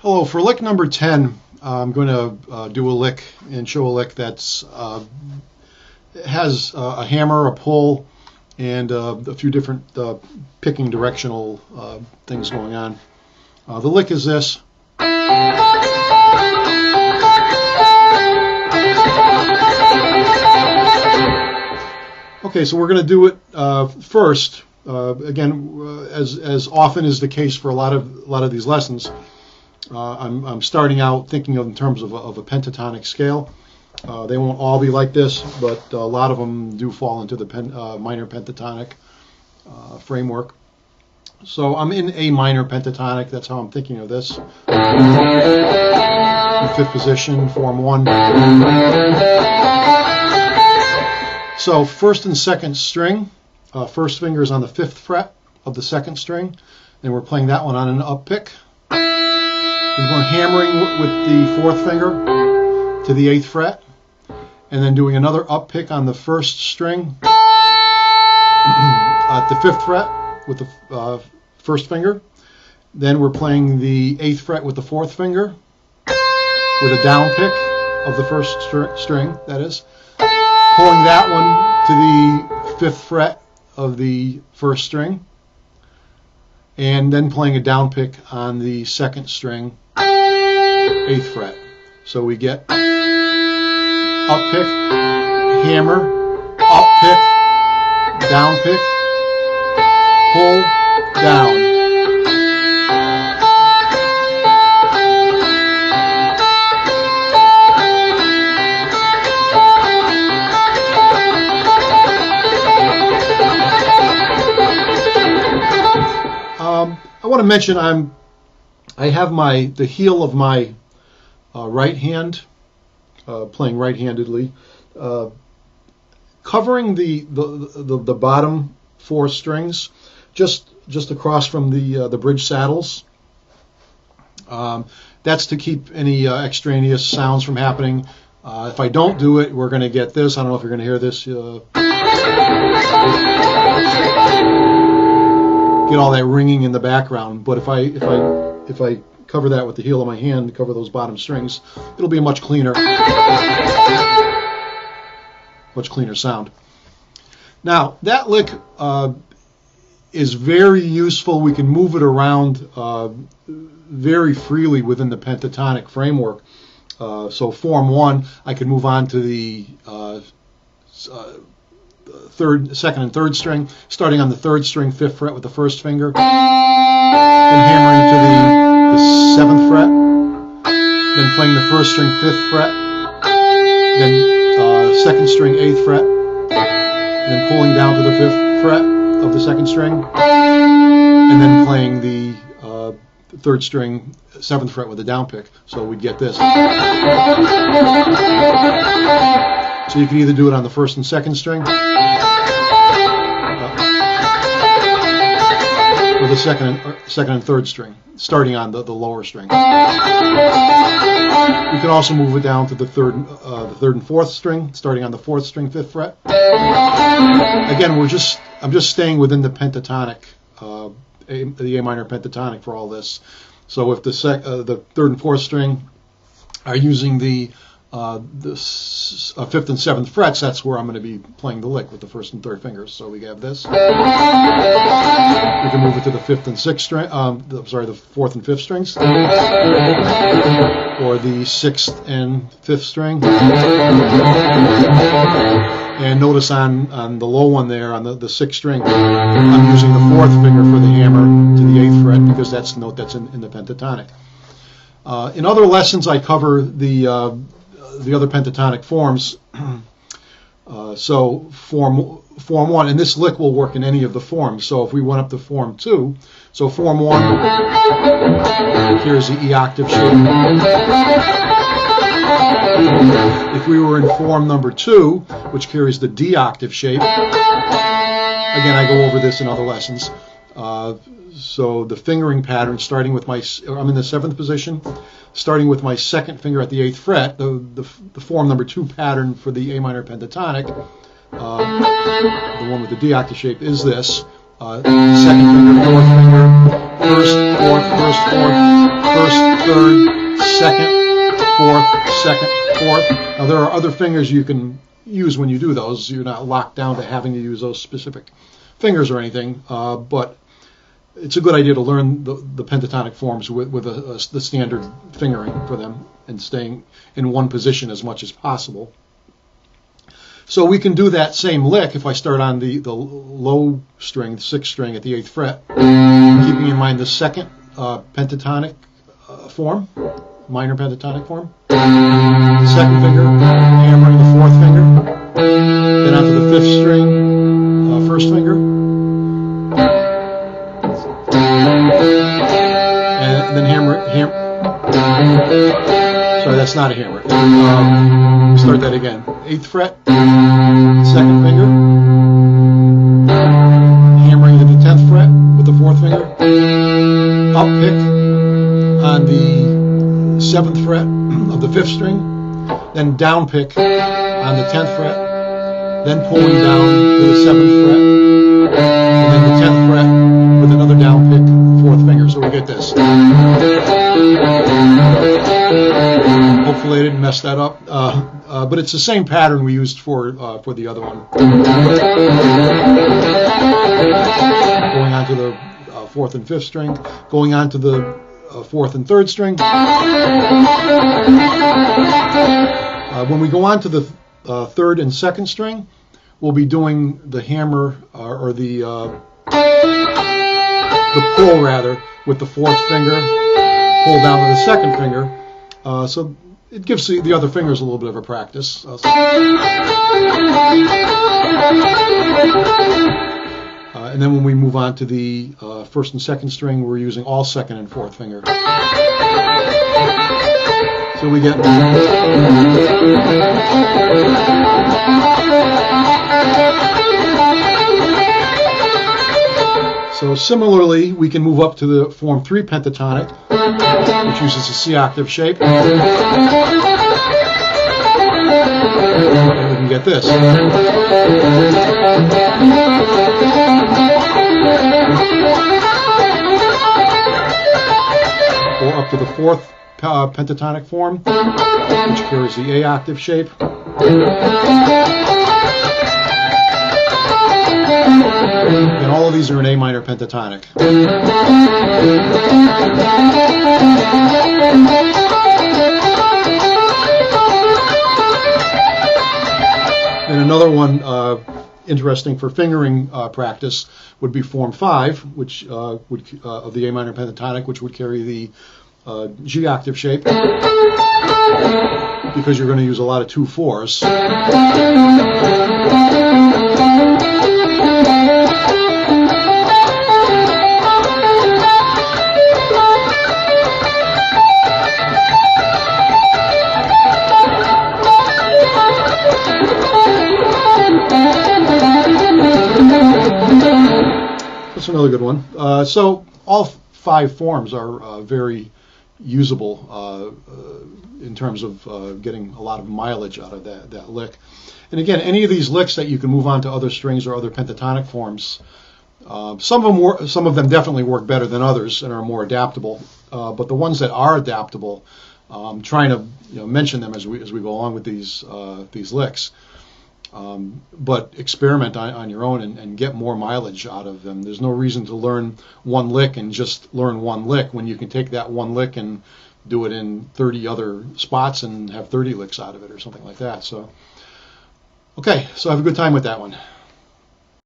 Hello, for lick number 10, I'm going to do a lick and show a lick that's has a hammer, a pull, and a few different picking directional things going on. The lick is this. Okay, so we're going to do it first. Again, as often is the case for a lot of these lessons, I'm starting out thinking of in terms of a pentatonic scale. They won't all be like this, but a lot of them do fall into the minor pentatonic framework. So I'm in A minor pentatonic. That's how I'm thinking of this. In fifth position, form 1. So first and second string. First finger is on the 5th fret of the 2nd string. Then we're playing that one on an up pick. Then we're hammering with the 4th finger to the 8th fret. And then doing another up pick on the 1st string at the 5th fret with the 1st finger. Then we're playing the 8th fret with the 4th finger with a down pick of the 1st string, that is. Pulling that one to the 5th fret of the 1st string, and then playing a down pick on the 2nd string, 8th fret. So we get up pick, hammer, up pick, down pick, pull, down. I want to mention I have the heel of my right hand, playing right-handedly, covering the bottom 4 strings, just across from the bridge saddles. That's to keep any extraneous sounds from happening. If I don't do it, we're going to get this. I don't know if you're going to hear this. Get all that ringing in the background, but if I cover that with the heel of my hand, cover those bottom strings, it'll be a much cleaner sound. Now that lick is very useful. We can move it around very freely within the pentatonic framework. So form 1, I can move on to the 2nd and 3rd string, starting on the 3rd string, 5th fret with the 1st finger, then hammering to the 7th fret, then playing the 1st string, 5th fret, then 2nd string, 8th fret, then pulling down to the 5th fret of the 2nd string, and then playing the 3rd string, 7th fret with a down pick. So we'd get this. So you can either do it on the 1st and 2nd string, or the 2nd and 3rd string, starting on the lower string. You can also move it down to the 3rd and 4th string, starting on the 4th string, 5th fret. Again, I'm just staying within the pentatonic, the A minor pentatonic for all this. So if the 3rd and 4th string are using the 5th and 7th frets, that's where I'm going to be playing the lick with the 1st and 3rd fingers. So we have this. We can move it to the 5th and 6th string. The 4th and 5th strings, or the 6th and 5th string. And notice on the low one there, on the 6th string, I'm using the 4th finger for the hammer to the 8th fret because that's the note that's in the pentatonic. In other lessons, I cover the other pentatonic forms. So form 1, and this lick will work in any of the forms. So if we went up to form 2, so form 1, here's the E octave shape. If we were in form number 2, which carries the D octave shape, again, I go over this in other lessons. So the fingering pattern, starting with I'm in the 7th position, starting with my 2nd finger at the 8th fret, the form number 2 pattern for the A minor pentatonic, the one with the D octave shape, is this. 2nd finger, 4th finger, 1st, 4th, 1st, 4th, first, third, second, fourth, second, fourth. Now there are other fingers you can use when you do those. You're not locked down to having to use those specific fingers or anything, but it's a good idea to learn the pentatonic forms with the standard fingering for them and staying in one position as much as possible. So we can do that same lick if I start on the low string, the 6th string at the 8th fret, keeping in mind the second pentatonic form, minor pentatonic form. Second finger, hammering the 4th finger, then onto the 5th string, 1st finger, and then hammer. Sorry, that's not a hammer. Start that again. 8th fret, 2nd finger, hammering to the 10th fret with the 4th finger, up pick on the 7th fret of the 5th string, then down pick on the 10th fret, then pulling down to the 7th fret, and then the 10th fret with another down pick, 4th finger. So we get this. Hopefully I didn't mess that up, but it's the same pattern we used for the other one. Going on to the 4th and 5th string, going on to the 4th and 3rd string. When we go on to the 3rd and 2nd string, we'll be doing the hammer or the pull rather with the 4th finger, pull down to the 2nd finger. So it gives the other fingers a little bit of a practice. And then when we move on to the 1st and 2nd string, we're using all 2nd and 4th finger. So we get. So similarly, we can move up to the form 3 pentatonic, which uses a C octave shape. And we can get this. Or up to the 4th pentatonic form, which carries the A octave shape. And all of these are in A minor pentatonic. And another one interesting for fingering practice would be form 5, which of the A minor pentatonic, which would carry the G octave shape, because you're going to use a lot of 2/4s. That's another good one. So all 5 forms are very usable in terms of getting a lot of mileage out of that lick. And again, any of these licks that you can move on to other strings or other pentatonic forms, some of them definitely work better than others and are more adaptable. But the ones that are adaptable, I'm trying to mention them as we go along with these licks. But experiment on your own and get more mileage out of them. There's no reason to learn one lick and just learn one lick when you can take that one lick and do it in 30 other spots and have 30 licks out of it or something like that. So, okay, so have a good time with that one.